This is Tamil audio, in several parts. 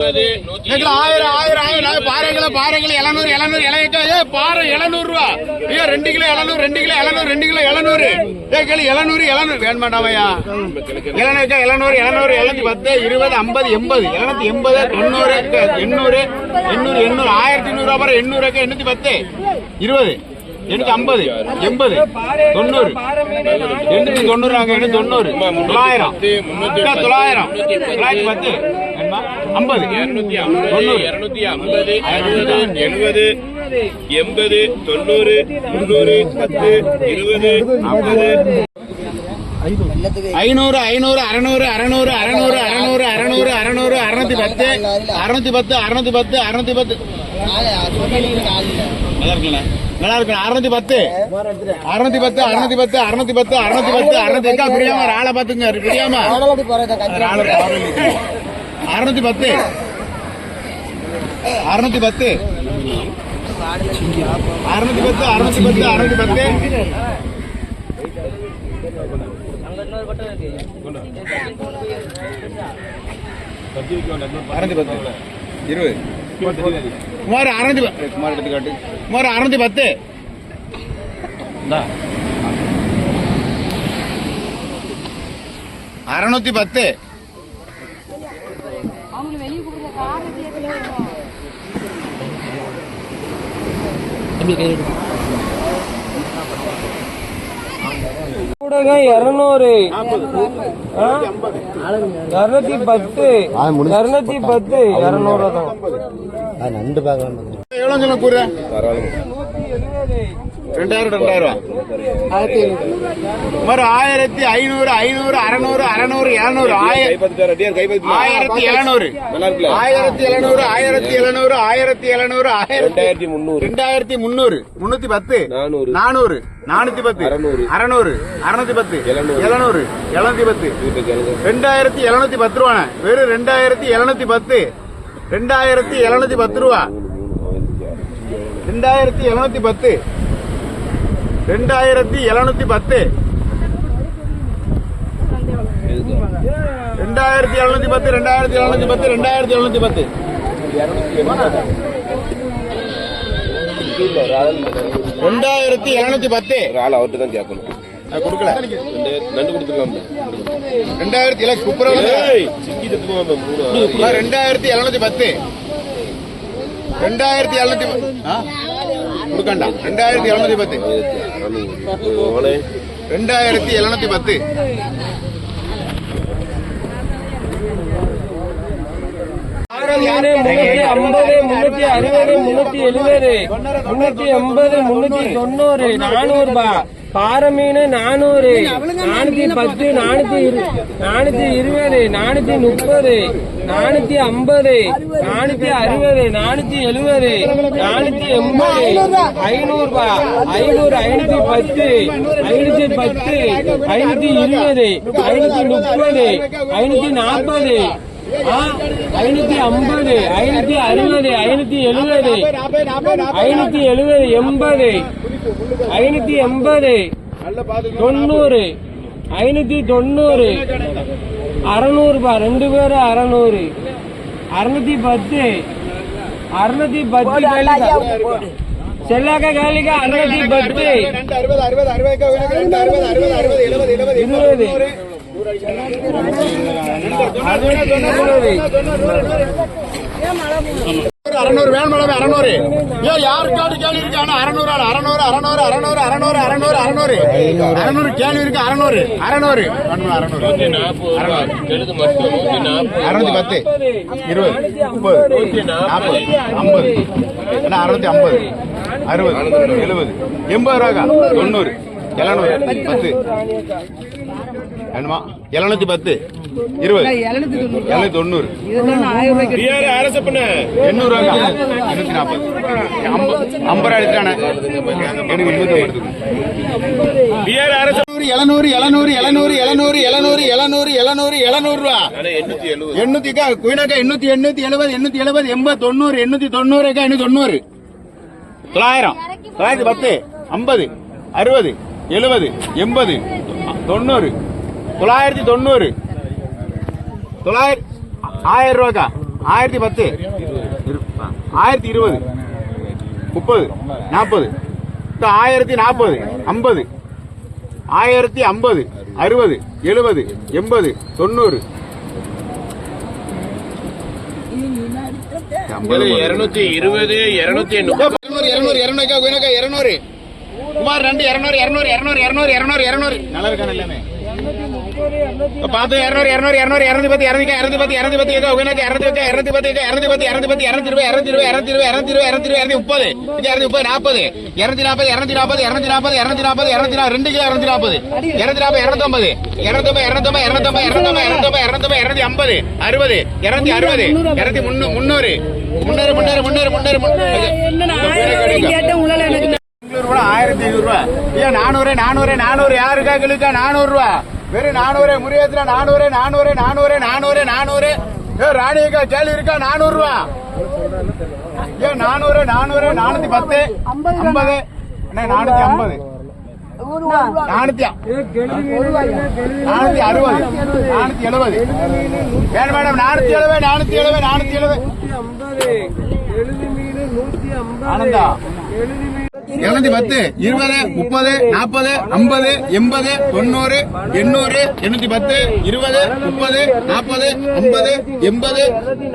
ஆயிரம் ஆயிரம் ஆயிரம் பாறைகளை பாறைகளை 700 700 இலையிட்டா பாறை 700 ரூபா. 2 கிலோ 700 2 கிலோ 700 2 கிலோ 700 கேளு 700 700 வேணுமாட்டாமையா 700 700 710 20 50 80 780 90 800 800 1100 ரூபா பாரு 800 810 20 850 80 90 890 நாங்க 890 900 910 50 250 250 70 80 90 300 10 20 50 500 500 600 600 600 600 600 600 610 610 610 610 நல்லா இருக்கு 610 610 610 610 610 610 பிரியாம ஆளை பாத்துங்க பிரியாம 610 610 குமார் 610 குமார் எடுத்து காட்டு குமார் 610 610 200 நண்டு பார்க்கலாம் எவ்வளவு சொல்ல கூற 2000 2000 ஒரு 1500 500 600 600 700 1700 1700 1700 1700 2310 410 410 600 610 700 710 2710 ரூபா வெறும் 2710 2710 ரூபா 2710 2710 2710 அவர்கிட்ட தான் கேட்கணும் கொடுக்கல நண்டு கொடுத்துருக்காங்க 2000 சூப்பரா 2710 கொடுக்கண்டா 2710 2710 350 360 370 380 390 400 பாறை மீன் 400 410 420 430 450 460 470 480 500 510 520 530 540 570 550 560 570 570 80 580 90 600 ரெண்டு பேரும் 600 610 செல்லாக்கா காலிக்கா 610 600 வேணும் 600 யாருக்காவது கேள்வி இருக்கு 600 கேள்வி இருக்கு 600 610 20 30 40 50 650 60 70 80 ரூபா 90 710 வேணுமா 710 20 790 800 50 எடுத்துட்டானே எனக்கு 700 ரூபா 870 910 50 60 70 80 90 990 1000 ரூபாக்கா 1010 1020 30 40 1040 50 1050 60 70 80 90 220 200 குமார் 2 200 200 200 200 200 200 நல்லா இருக்கான எல்லாமே பாத்து 200 200 200 210 210 210 210 210 210 210 220 220 230 240 240 240 240 2 கிலோ 240 250 1500 ரூபா 400 400 400 யாருக்கா கிளுக்கா 400 ரூபா வெறும் 400 முறியத்துல 400 400 400 400 400 ராணியக்கா கேள்வி இருக்கா 400 ரூபா 400 400 410 50 450 460 470 வேணும் மேடம் 470 ஆனந்தா 210 20 30 40 50 80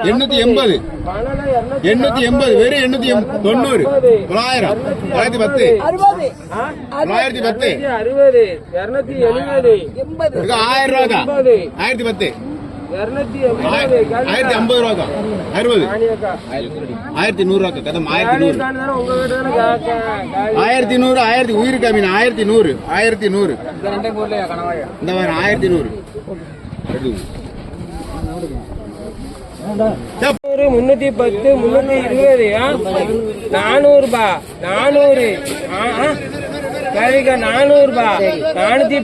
90 800 810 20 30 40 50 80 880 880 வெறும் 890 900 910 910 1000 ரூபா 1010 250 ரூபா 60 1100 ரூபா கதம் 1100 1000 உயிர் கம்மினா 1100 1100 இந்த மாதிரி 1100 310 320 400 ரூபா 400 சரிக்கா 400 ரூபா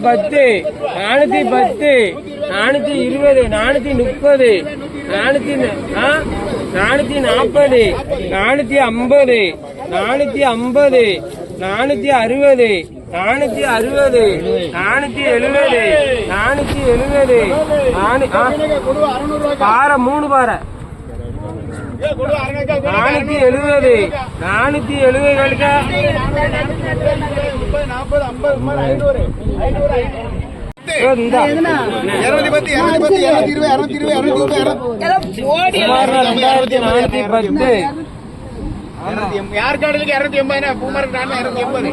410 410 420 430 440 450 450 460 பாறை 3 பாறை 470 கழிக்கா 2410 யார் காடலுக்கு 280 பூமார்க்கு 280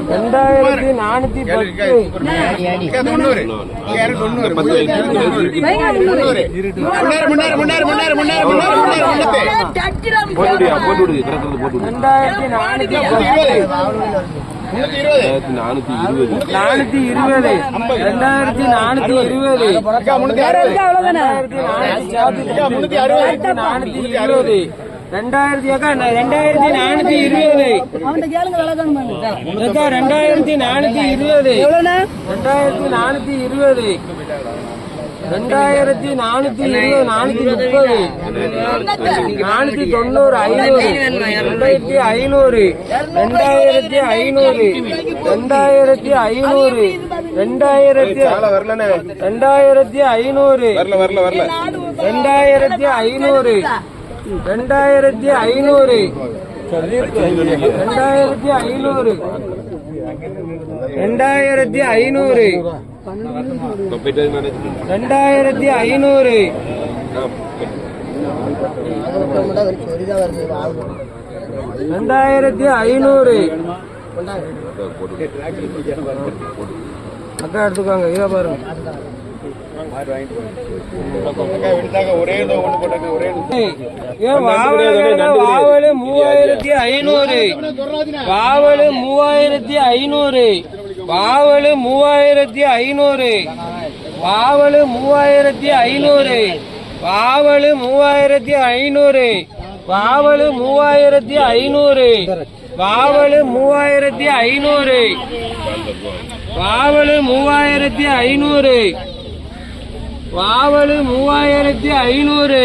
அக்கா எடுத்துக்காங்க இதை பாருங்க வாவலு 3500 வாவலு 3500 வாவலு 3500 வாவலு 3500 வாவலு 3500 வாவலு 3500 வாவலு 3500 வாவலு 3500 வாவலு 3500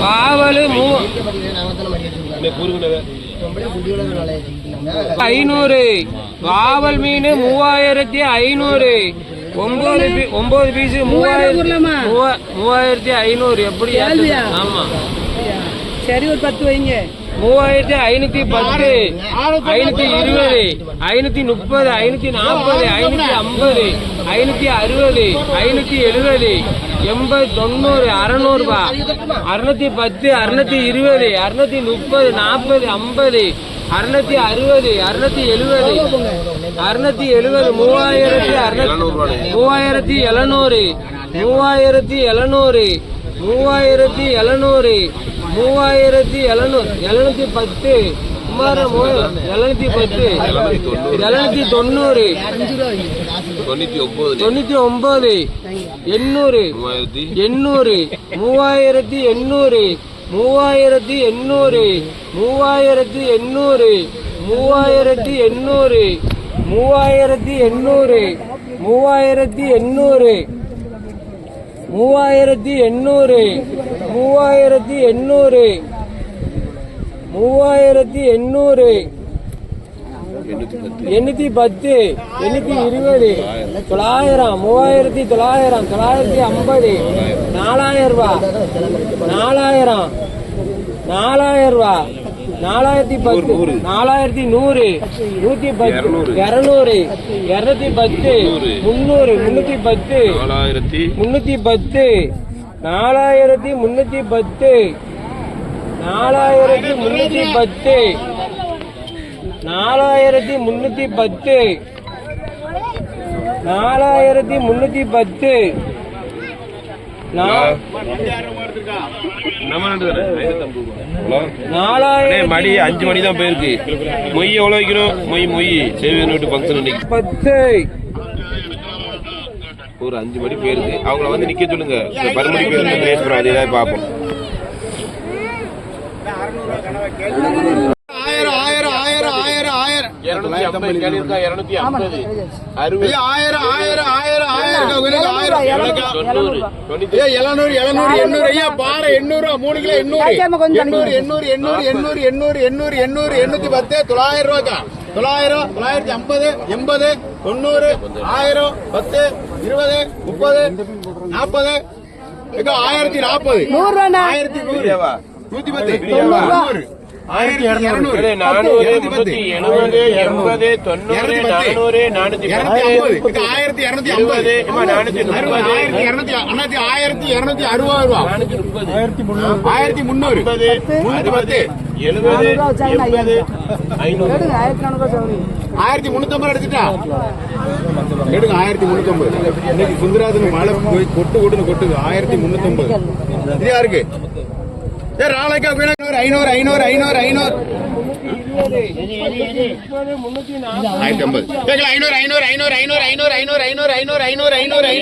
வாவலு 500 வாவல் மீன் 3500 ஒன்பது பீஸ் 3500 எப்படி? ஆமா சரி, ஒரு 10 வைங்க. 3510, 520, 530, 540, 550, 560, 570, 80, 90, 600 ரூபா. 610, 620, 630, 40, 50, 660, 670, 670, 3700, 3700, 3710, குமார 710, 790, 99, 800, 800, 3800, 3800, 3800, 3800, 3800, 3800, 3800, 3800, 3800, 3800, 810, 820, 900, 3950, 4000 ரூபா. 4000, 4000 ரூபா. 4100, 4100, 110, 200, 210, 300, 310, 310, 4310, 4310, 4310, 4310, மணி 5 மணி தான் போயிருக்கு. மொய் எவ்வளவு வைக்கணும்? மொய் சேவியர் வீட்டு ஃபங்க்ஷன் இன்னைக்கு 10, ஒரு 5 மணி போயிருக்கு. அவங்கள வந்து நிக்க சொல்லுங்க. 10 மணி போயிருக்கு பேசுறோம். அதே பார்ப்போம். 1350 எடுத்துட்டா எடுங்க. 1350 இன்னைக்கு சுந்தராஜன் மழை கொட்டு 1350 இது யாருக்கு? ராளைக்கா 500, 500, 500, 500, 500, 550, 500, 500, 500, 500, 500, 500, 500, 500, 500, 500, 500,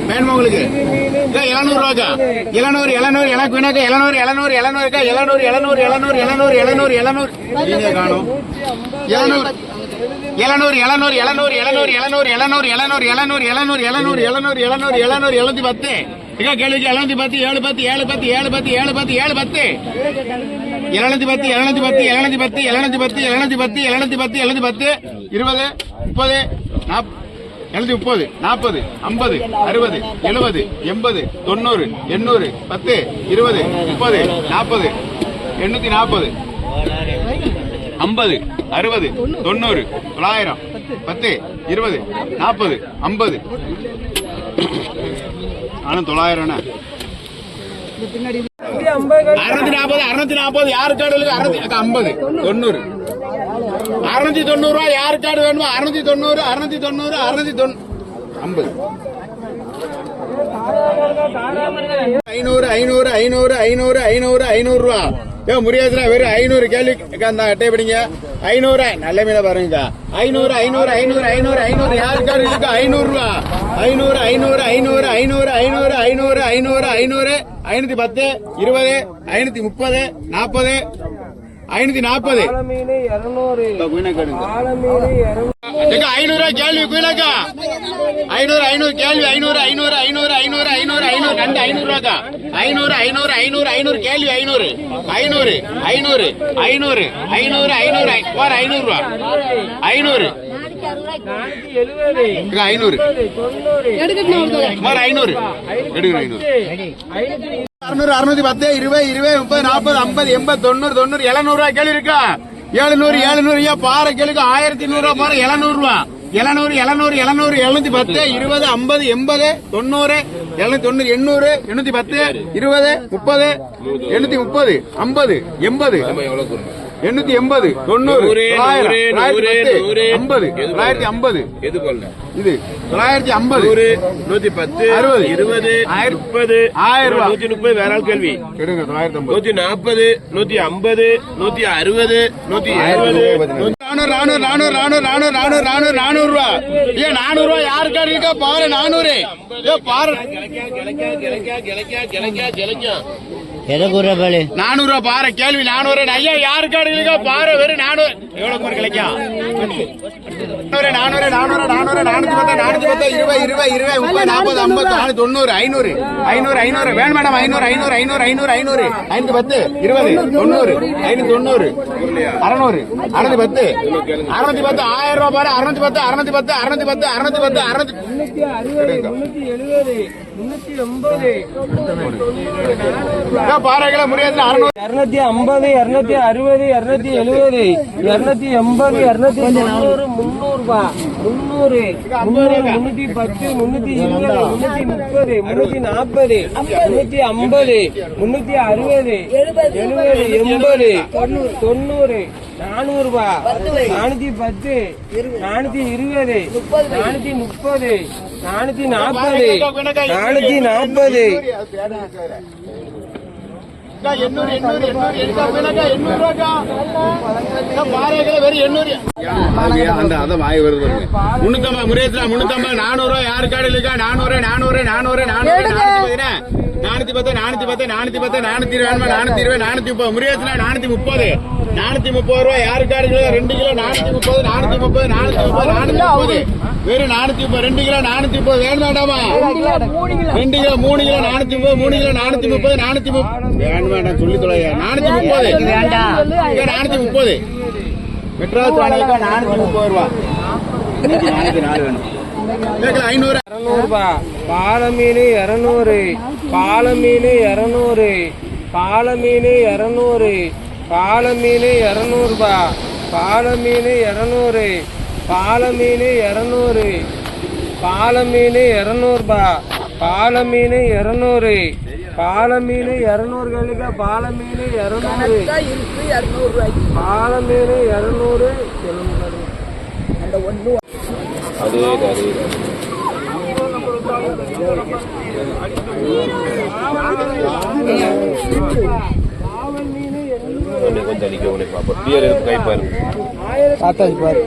வேணுமா உங்களுக்கு? 700 ரூபாக்கா. 700, 700 எனக்கு வேணாக்கா. 700, 700, 700, 700, 700, 700, 700, 700, 700 நீங்க காணும். 700, 700, 700, 700, 700, 700, 700, 700, 700, 700, 700, 700, 700, 700, 710 இங்க கேளுங்க. 710, 710, 710, 710, 710, 710, 710, 710, 710, 710, 710, 710, 710, 20, 30, 730, 40, 50, 60, 70, 80, 90, 800, 10, 20, 30, 40, 840, 50, 60, 90, 900, 10, 20, 40, 50, ஆனா 900 640, யாரு கார்டு? 50, 90, 690 ரூபாய். யாரு கார்டு வேணுமா? 690, 690, 690, 50, 500, 500, 500, 500, 500, 500 ரூபா. முறியாதுனா வெறும் 500 கேள்வி அந்த அட்டை படிங்க. 500 நல்ல மீன பாருங்க. 500 500 500 500 500 யாருக்காரு இருக்கு? 500 ரூபா. 500 500 500 500 500 500 500 500 510 20 530 40 540 பாலமீன் 200 குயினக்கடுங்க. பாலமீன் 200 500 கேள்வி குயிலக்கா. 500 500 கேள்வி 500 500 500 500 500 500 ரெண்டு 500 ரூபாக்கா. 500 500 500 500 கேள்வி 500 500 500 500 500 500 போற 500 ரூபா. 500 470 500 எடுக்கணும் போற 500 எடுக்கிறேன் 500 600 610 20 20 30 40 50 80 90 90 700 ரூபா கேள்வி இருக்கா? 700 700 பாறை கேளுக்கு 1100 ரூபா பாரு. 700 ரூபா. 700 700 700 710 20 50 80 90 790 800 810 20 30 830 50 80 880 90 950 950 எது போல இது 950 110 60 20 30 1000 ரூபா 130 வேற ஆள் கேள்வி எடுங்க 950 140 150 160 170 400 ரூபா. ஏன் 400 ரூபா யாருக்கா இருக்கா? பாரு 400 பாரு 400 ரூபா பாரு கேள்வி 400 ஐயா யாருக்கா இருக்கா? பாரு வெறும் 400 எவ்வளவு பேர் கிடைக்கும்? 400 400 400 410 410 20 20 20 30 40 50 90 500 500 500 வேணும் மேடம் 500 500 500 500 500 510 20 90 590 600 610 610 1000 ரூபா பாரு 610 610 610 610 610 பாறைகளை முடியாது 600 250 260 270 280 290 300 ரூபா 300 310 320 330 340 350 360 70 80 90 400 ரூபா 410 420 430 440 440 400 யாரு காடு இருக்கா? 400 400 400 410 410 420 420 430 முறியாச்சுனா 430 430 ரூபாய் யாரு காடு? 2 கிலோ 430 430 430 வெறும் 430 2 கிலோ 430 வேணும் வேண்டாமா? 2 கிலோ 3 கிலோ 430 3 கிலோ 430 430 வேணும் வேண்டாம் சொல்லி தொலையா 430 430 மெட்ராஸ் வாடகை 430 ரூபா. 404 வேணும் 500 200 பாலமீன் 200 பாலமீன் 200 பாலமீன் 200 பாலமீன் 200 பாலமீன் 200 பாலமீன் 200 பாலமீன் 200 பாலமீன் 200 பாலமீன் 200 களுக்கு பாலமீன் 200 பாலமீன் 200 அதே கொஞ்சம் அடிக்க உனக்கு பாப்போம் கிளியர் கைப்பாரு பார்த்தாச்சு பாரு